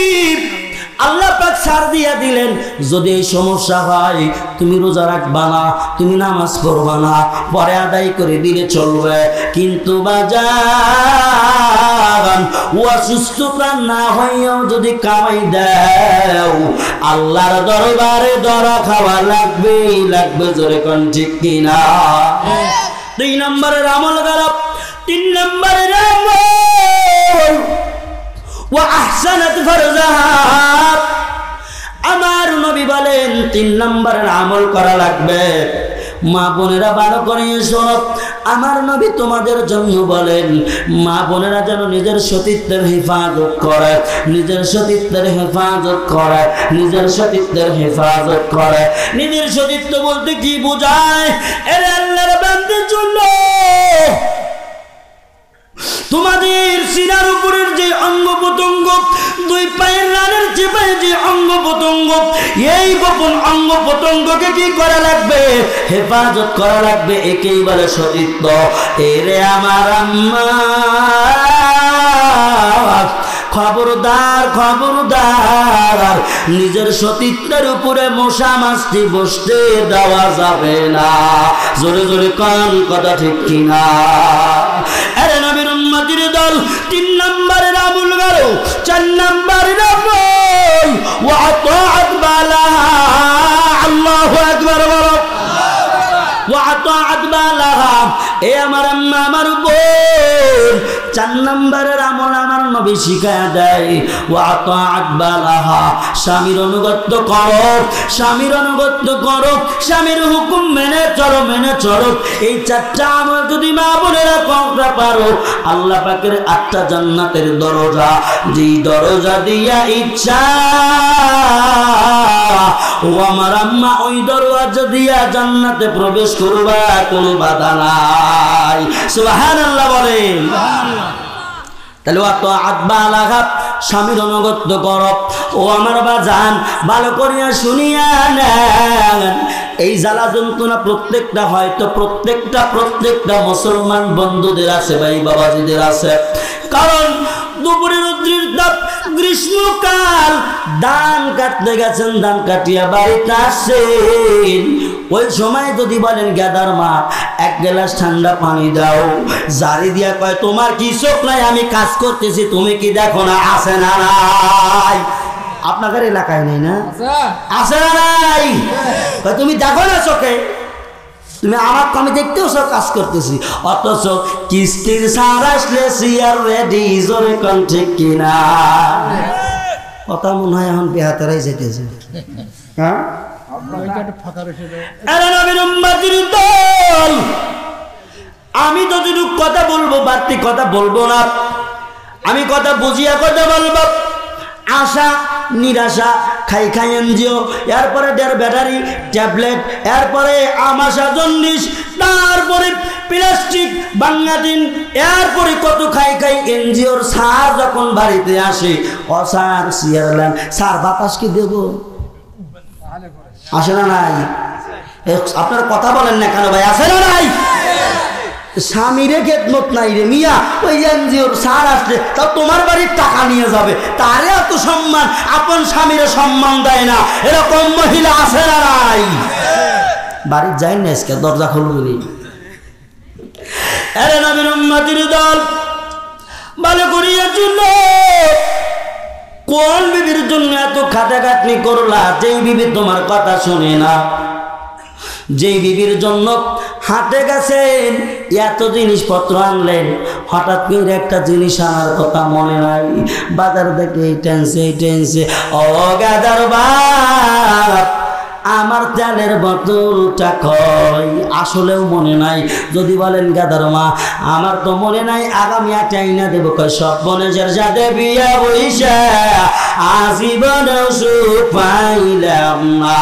Speaker 1: আল্লাহ পাক ছাড় দিয়া দিলেন, যদি এই সমস্যা হয় তুমি রোজা রাখবা না, তুমি নামাজ পড়বা না, পরে আদায় করে দিলে চলবে। কিন্তু বাজান অসুস্থতা না হইয়াও যদি কামাই দাও, আল্লাহর দরবারে দরা খাওয়া লাগবেই লাগবে। জোরে কোন ঠিক কিনা? 2 নম্বরের আমল গেল। 3 নম্বরের আমল ওয়া আহসানাত ফারজাহা। আমার নবী বলেন 3 নম্বরের আমল করা লাগবে। মা বোনেরা ভালো করে শোনো, আমার নবী তোমাদের জন্য বলেন মা বোনেরা যেন নিজের সতীত্বের হেফাজত করে, নিজের সতীত্বের হেফাজত করে, নিজের সতীত্বের হেফাজত করে। নিজের সতীত্ব বলতে কি বোঝায়? এর আল্লাহর বান্দার জন্য তোমাদের সিনার উপরের যে অঙ্গ প্রত্যঙ্গ, 2 পায়ের রানের চেপায় যে অঙ্গ প্রত্যঙ্গ, এই গোপন অঙ্গ প্রত্যঙ্গকে কি করা লাগবে? হেফাজত করা লাগবে। একেই বলে সতীত্ব। এরে আমার আম্মা, খবরদার খবরদার, নিজের সতীত্বের উপরে মশা মাছি বসতে দেওয়া যাবে না। জোরে জোরে কোন কথা ঠিক কিনা? আরে নবীর উম্মতের দল, 3 নম্বরের আমল গেল। 4 নম্বরের আমল ওয়া আতাআত বালাহা। আল্লাহু আকবার বলো। ওয়া আতাআত বালাহা। এ আমার আম্মা, আমার বোন, 4 নম্বরের আমল আমার নবী শিখায়া দেয়। ওয়া আতাআত বালাহা, স্বামীর অনুগত্য করো, স্বামীর অনুগত্য করো, স্বামীর হুকুম মেনে চলো, মেনে চলো। এই 4টা আমল যদি মা বোনেরা করতে পারো, আল্লাহ পাকের 8টা জান্নাতের দরজা, যেই দরজা দিয়া ইচ্ছা ও আমার আম্মা ওই দরজা দিয়া জান্নাতে প্রবেশ করবা, কোনো বাধা নাই। সুবহানাল্লাহ বলেন। তাহলে আতাআত বালাহা, স্বামীর অনুগত্য করো। ও আমার বাজান, ভালো করিয়া শুনিয়া নেন। এই জ্বালা যন্ত্রণা প্রত্যেকটা হয়তো প্রত্যেকটা মুসলমান বন্ধুদের আছে, ভাই বাবাজিদের আছে। কারণ দুপুরে রৌদ্রের তাপ, গ্রীষ্মকাল, ধান কাটতে গেছেন, ধান কাটিয়া বাড়িতে আসেন। ওই সময় যদি বলেন গেদার মা 1 গ্লাস ঠান্ডা পানি দাও, জারি দিয়া কয় তোমার কি চোখ নাই? আমি কাজ করতেছি, তুমি কি দেখো না? আছে না নাই? আপনাদের এলাকায় নেই না? আছে না নাই? তুমি দেখো না চোখে? তুমি আমার আমি দেখতেও সব কাজ করতেছি, অথচ কিস্তির সার আসলে সিয়ার রেডি। জোরে কোন ঠিক কিনা? কথা মনে হয় এখন বেহাতারাই যেতেছে। হ্যাঁ, আমি তো যদি কথা বলবো, বাড়তি কথা বলবো না। আমি কথা বুঝিয়া কথা বলবো। আশা নিরাশা, খাই এনজিও, এরপরে 1.5 ব্যাটারি ট্যাবলেট, এরপরে আমাশা জন্ডিস, তারপরে প্লাস্টিক বাঙ্গাদিন, এরপরে কত খাই এনজিওর সার যখন বাড়িতে আসে, অসার সিয়ারল্যান্ড সার বাতাস কি দেব? আসে না নাই? আপনার কথা বলেন না কেন ভাই? আসে না নাই? স্বামীরে খেদমত নাই রে মিয়া, ওই এনজিওর সার আসলে তাও তোমার বাড়ির টাকা নিয়ে যাবে, তারে এত সম্মান, আপন স্বামীরে সম্মান দেয় না, এরকম মহিলা আছে না নাই? বাড়ির যাই না, আজকে দরজা খুলবি। আরে নবীর উম্মতির দল, ভালো করিয়া জন্য কোন বিবির জন্য এত খাটাখাটনি করলা? যেই বিবি তোমার কথা শুনে না, যেই বিবির জন্য হাটে গেছেন, এত জিনিসপত্র আনলেন, হঠাৎ করে একটা জিনিস আনার কথা মনে নাই, বাজার থেকে এই টেনছে ও গাদার বাপ, আমার তেলের বোতলটা কই? আসলেও মনে নাই। যদি বলেন গাদার মা আমার তো মনে নাই, আগামী আটাইনা দেব। কই সব বনেজের সাথে বিয়া বইসা আজীবনেও সুখ পাইলাম না।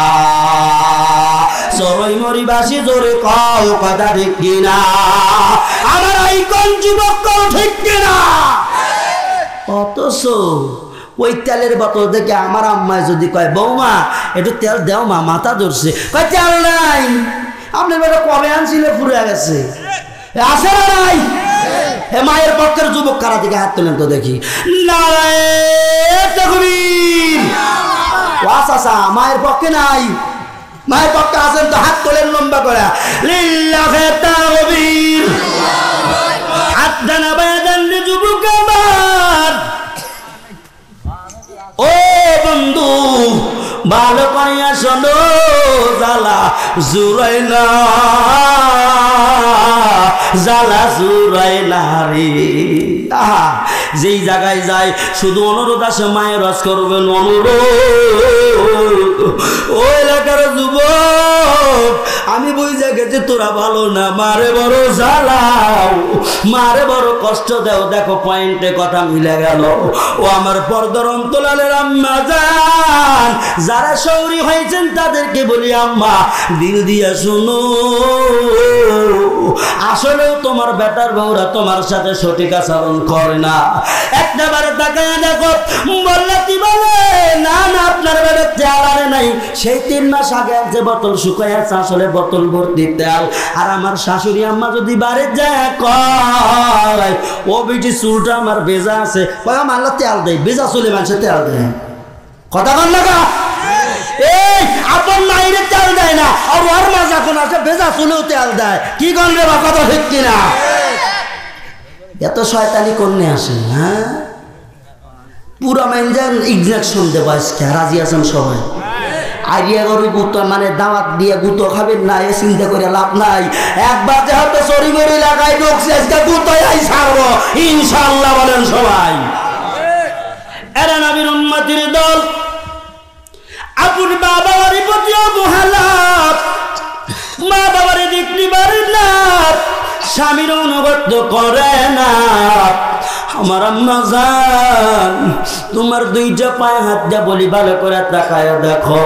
Speaker 1: সরই মরিবাসী জোরে কও কথা ঠিক কিনা? আমার এই কোন যুবক কও ঠিক কিনা? অথচ ওই তেলের বোতল দেখে আমার আম্মায় যদি কয় বৌমা একটু তেল দেও মা, মাথা ধরছে, কয় তেল নাই। আপনার বেটা কবে আনছিলে ফুরে গেছে, আছে না নাই? মায়ের পক্ষের যুবক কারা দিকে হাত তোলেন তো দেখি। মায়ের পক্ষে নাই, মায়ের পক্ষে আছেন তো হাত তোলেন লম্বা করে। লিল্লাহে তাকবীর। হাত দানা বায়াদান যুবক আমার। ও বন্ধু ভালো কইয়া শোনো, জালা জুরাইলা জালা জুরাইলা রে। আহা যেই জায়গায় যায় শুধু অনুরোধ আসে, মায়ের রস করবেন অনুরোধ। ও এলাকার যুবক আমি বুঝে গেছি তোরা ভালো না, মারে বড় জ্বালাও, মারে বড় কষ্ট দেও। দেখো পয়েন্টে কথা মিলে গেল। ও আমার পর্দার অন্তরালের আম্মা জান, যারা শৌরি হয়েছেন তাদেরকে বলি আম্মা দিল দিয়া শুনো, আসলেও তোমার বেটার বউরা তোমার সাথে সঠিক আচরণ করে না। একবারে তাকায় দেখো, বললে কি বলে না না আপনার বেটা তেল আনে নাই, সেই 3 মাস আগে যে বোতল শুকায় আছে আসলে বোতল ভর্তি তেল। আর আমার শাশুড়ি আম্মা যদি বাড়ি যায় কয় ও বেটি চুলটা আমার ভেজা আছে, কয় আমার তেল দেয়, ভেজা চুলে মানুষের তেল দেয়। কথা বল না, এই আপন মাইরে তেল দেয় না, আর ওর মা যখন আছে ভেজা চুলেও তেল দেয়। কি করলে বা কথা ঠিক কিনা? এত শয়তানি করনে আসে। হ্যাঁ পুরা মেনজান ইনজেকশন দেবো আজকে, রাজি আছেন সবাই? আইডিয়া গরু গুতো মানে দাওয়াত দিয়ে গুতো খাবেন না, এ চিন্তা করে লাভ নাই। একবার যে হয়তো চরি মরি লাগাই ঢুকছে, আজকে গুতোই ছাড়বো ইনশাআল্লাহ। বলেন সবাই। এরা নবীর উম্মতির দল, আপন বাবার প্রতি অবহেলা, মা বাবার দেখতে পারে না, স্বামীর অনুগত্য করে না। আমার আম্মা জান তোমার 2টা পায়ে হাত দিয়ে বলি ভালো করে তাকায় দেখো,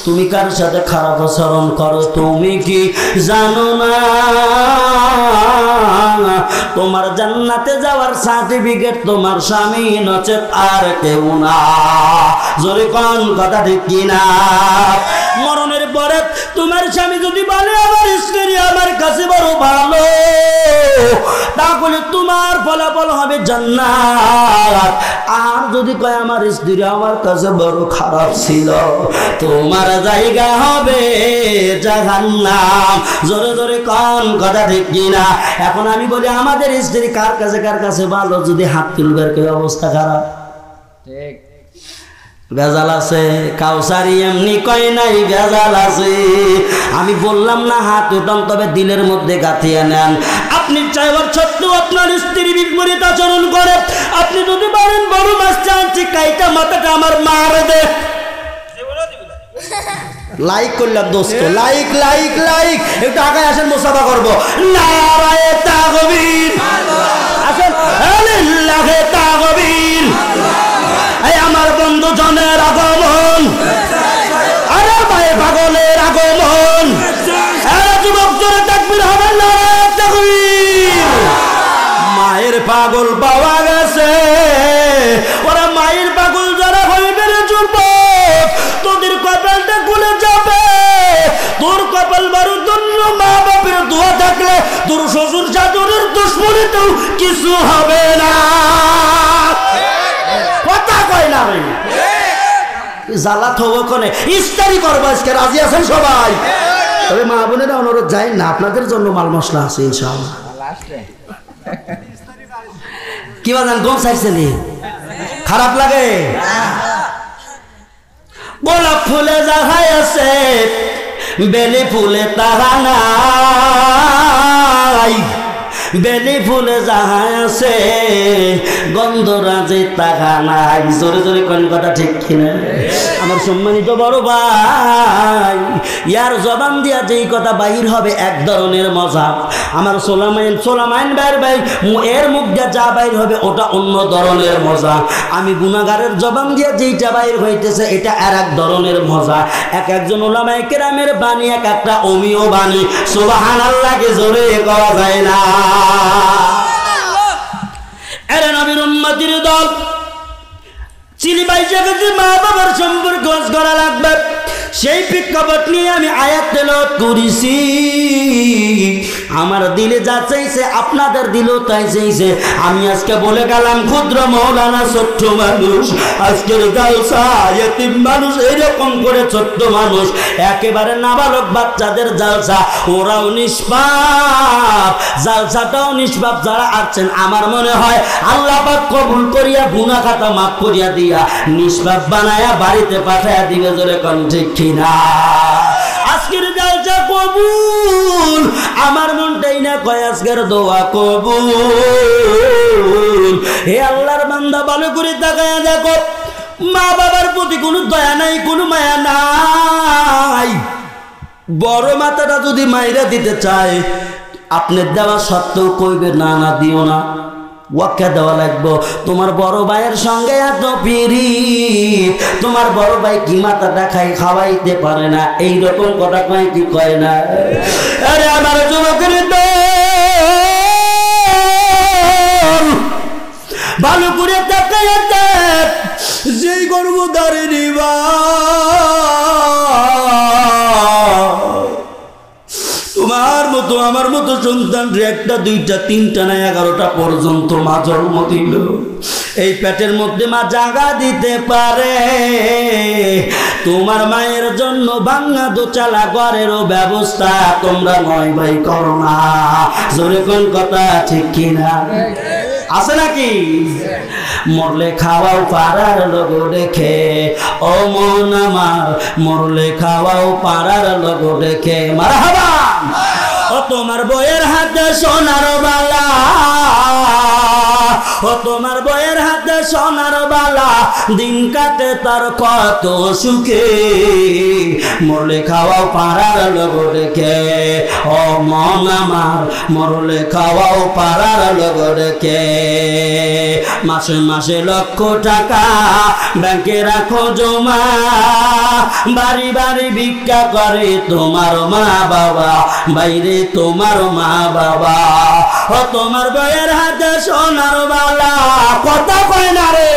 Speaker 1: তুমি কার সাথে খারাপ আচরণ করো তুমি কি জানো না? তোমার জান্নাতে যাওয়ার সার্টিফিকেট তোমার স্বামী নচেত আর কেউ না। জোরে কোন কথা ঠিক কিনা? মরণের পরে তোমার স্বামী যদি বলে আমার স্ত্রী আমার কাছে বড় ভালো, তাহলে তোমার ফলাফল হবে জান্নাত। আর যদি কয় আমার স্ত্রী আমার কাছে বড় খারাপ ছিল, তোমার জায়গা হবে জাহান্নাম। জোরে জোরে কোন কথা ঠিক কিনা? এখন আমি বলি আমাদের স্ত্রী কার কাছে ভালো, যদি হাত তুলবার কি অবস্থা খারাপ? ঠিক ভেজাল আছে। কাউসারি এমনি কয় নাই ভেজাল আছে। আমি বললাম না হাত উঠান, তবে দিলের মধ্যে গাঁথিয়ে নেন। আপনি চাইবার সত্ত্বেও আপনার স্ত্রী বিপরীত আচরণ করে, আপনি যদি বলেন বড় মাছ চাচ্ছি কাইটা মাথাটা আমার মারে দে, লাইক করলাম দোস্ত, লাইক লাইক লাইক, একটু আগায় আসেন, মুসাফা করবো। নারায়ে তাকবীর, আসেন লিল্লাহে তাকবীর। এই আমার বন্ধু জনের আগমন, আরে ভাই পাগলের আগমন, যুবক জোরে তাকবীর হবে। নারায়ে তাকবীর। মায়ের পাগল পাওয়া গেছে, ওরা মায়ের পাগল যারা হইবে রে যুবক, তোদের কপালটা খুলে যাবে। তোর কপাল বারো জন্য মা বাপের দোয়া থাকলে তোর শ্বশুর শাশুড়ির দুশ্মনীতেও কিছু হবে না। কথা কয় না রে, জ্বালাত হবো কোনে, ইস্তারি করবো আজকে। রাজি আছেন সবাই? তবে মা বোনেরা অনুরোধ যায় না, আপনাদের জন্য মাল মশলা আছে ইনশাআল্লাহ। কি বলেন গম চাইছেন? খারাপ লাগে? গোলাপ ফুলে যাহাই আছে বেলি ফুলে তাহা নাই, বেলি ফুলে যাহাই আছে গন্ধরাজে তাহা নাই। জোরে জোরে কোন কথা ঠিক কিনা? আমার সম্মানিত বড় ভাই, ইয়ার জবান দিয়া যেই কথা বাহির হবে এক ধরনের মজা। আমার সোলামাইন ভাইয়ের ভাই এর মুখ দিয়া যা বাইর হবে ওটা অন্য ধরনের মজা। আমি গুনাহগারের জবান দিয়া যেইটা বাইর হইতেছে এটা আর এক ধরনের মজা। এক একজন উলামায়ে কেরামের বাণী এক একটা অমীয় বাণী। সুবহানাল্লাহকে জোরে করা যায় না। এরে নবীর উম্মতির দল, চিনি বাইশে গেছে মা বাবার সম্পর্ক করা লাগবে। সেই প্রেক্ষাপট নিয়ে আমি আয়াত তেলাওয়াত করেছি। আমার দিলে যা চাইছে আপনাদের দিলেও তাই চাইছে। আমি আজকে বলে গেলাম ক্ষুদ্র মৌলানা ছোট্ট মানুষ, আজকের জালসা এতিম মানুষ, এইরকম করে ছোট্ট মানুষ একেবারে নাবালক বাচ্চাদের জালসা, ওরাও নিষ্পাপ, জালসাটাও নিষ্পাপ। যারা আসছেন আমার মনে হয় আল্লাহ পাক কবুল করিয়া গুনাহ খাতা মাফ করিয়া দিয়া নিষ্পাপ বানায়া বাড়িতে পাঠায়া দিবে। জোরে কোন ঠিক কিনা? আজকের জালসা কবুল, আমার মনটাই না কয় আজকের দোয়া কবুল। হে আল্লাহর বান্দা, ভালো করে তাকায়া দেখো, মা বাবার প্রতি কোনো দয়া নাই, কোনো মায়া নাই। বড় মাথাটা যদি মাইরা দিতে চায়, আপনি দেওয়া সত্ত্বেও কইবে না না দিও না, ওয়াক্কা দেওয়া লাগবো। তোমার বড় ভাইয়ের সঙ্গে এত পিরিত, তোমার বড় ভাই কি মাথাটা খাওয়াইতে পারে না, এইরকম কথা কয় কি কয় না? আরে আমার যুবকের দল, ভালো করে তাকাইয়া দেখ, যেই গর্ভধারী নিবা তোমার মতো আমার মতো সন্তান একটা দুইটা তিনটা না 11টা পর্যন্ত মা জন্ম দিল। এই পেটের মধ্যে মা জাগা দিতে পারে। তোমার মায়ের জন্য ভাঙা দোচালা ঘরেরও ব্যবস্থা তোমরা নয় ভাই করো না। জোরে কোন কথা ঠিক কিনা? আছে নাকি? মরলে খাওয়াও পাড়ার লোক রেখে, ও মন আমার মরলে খাওয়াও পাড়ার লোক রেখে। মারহাবা। ও তোমার বইয়ের হাতে সোনার বালা, ও তোমার বইয়ের হাতে সোনার বালা, দিন কাটে তার কত সুখে, মরলে খাওয়াও পাড়ার লোক রেখে। ও মন আমার মরলে খাওয়াও পাড়ার লোক রেখে। মাসে মাসে লক্ষ টাকা ব্যাংকে রাখো জমা, বাড়ি বাড়ি ভিক্ষা করে তোমার মা বাবা, বাইরে তোমার মা বাবা। ও তোমার বইয়ের হাতে সোনার বালা, কথা কয় না রে।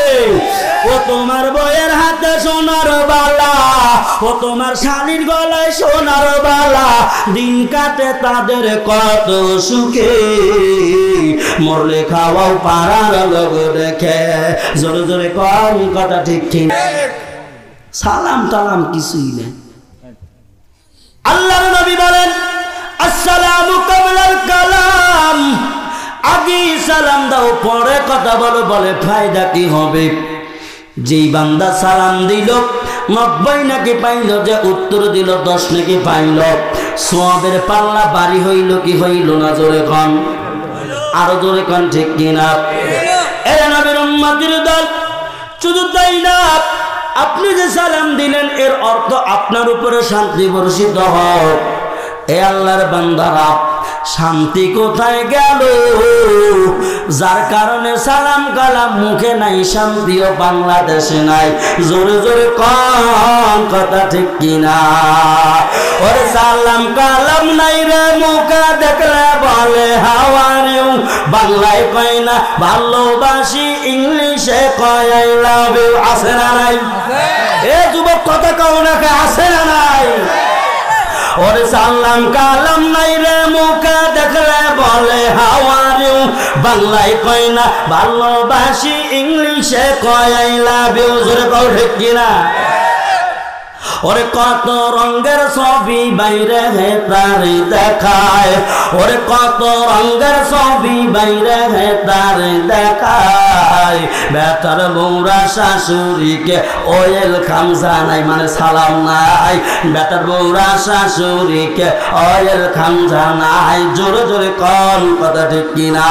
Speaker 1: ও তোমার বইয়ের হাতে সোনার বালা, ও তোমার শালীর গলায় সোনার বালা, দিন কাটে তাদের কত সুখে, মরলে খাওয়াও পাড়ার লোক রেখে। জোরে জোরে কম কথা ঠিক ঠিক। সালাম টালাম কিছুই নেই। আল্লাহর নবী বলেন আসসালামু কাবলাল কালাম, আগে সালাম দাও পরে কথা বলো। বলে ফায়দা কি হবে? যেই বান্দা সালাম দিল 90 নাকি পাইল, যে উত্তর দিল 10 নাকি পাইল। সওয়াবের পাল্লা বাড়ি হইল কি হইল না? জোরে কোন, আরো জোরে কোন ঠিক কিনা? এর নবীর উম্মতের দল, শুধু তাই না, আপনি যে সালাম দিলেন এর অর্থ আপনার উপরে শান্তি বর্ষিত হোক। এ আল্লাহর বান্দারা, শান্তি কোথায় গেল? যার কারণে সালাম কালাম মুখে নাই, শান্তিও বাংলাদেশে নাই। জোরে জোরে কোন কথা ঠিক কিনা? ওরে সালাম কালাম নাই রে, মুখে দেখলে বলে হাউ আর ইউ, বাংলায় কয় না ভালোবাসি, ইংলিশে কয় আই লাভ ইউ। আছে না নাই? এ যুবক কথা কও না, আছে না নাই? ওরে সালাম কালাম নাই রে, মুখে দেখলে বলে হাউ আর ইউ, বাংলায় কয় না ভালোবাসি, ইংলিশে কয় আই লাভ ইউ। জোরে কও ঠিক কিনা? ওরে কত রঙের ছবি বাইরে তার দেখায়, ওরে কত রঙের ছবি বাইরে তার দেখায়। বেটার বউরা শাশুড়িকে ওয়েলকাম জানাই, মানে সালাম নাই। বেটার বউরা শাশুড়িকে ওয়েলকাম জানাই। জোরে জোরে কোন কথা ঠিক কিনা?